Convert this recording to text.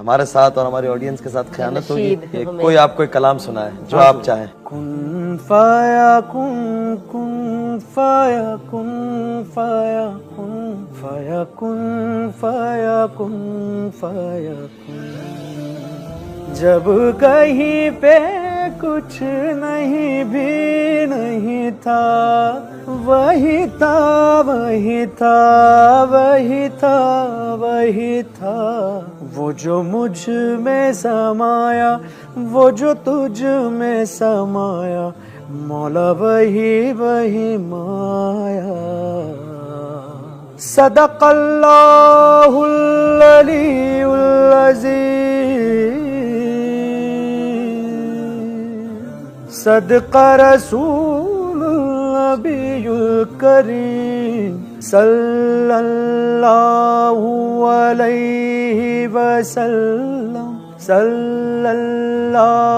ہمارے ساتھ اور ہماری آڈینس کے ساتھ خیانت ہوگی. کوئی آپ کو ایک کلام سنائے جو آپ چاہیں. کن فایا کن کن فایا کن فایا کن فایا کن فایا کن فایا کن. جب کہیں پہ کچھ نہیں بھی نہیں تھا وہی تھا وہی تھا وہی تھا وہی تھا. وہ جو مجھ میں سمایا وہ جو تجھ میں سمایا مولا وہی وہی مایا. صدق اللہ العلی العظیم صدق رسول النبی الکریم صلی اللہ علیہ وسلم صلی اللہ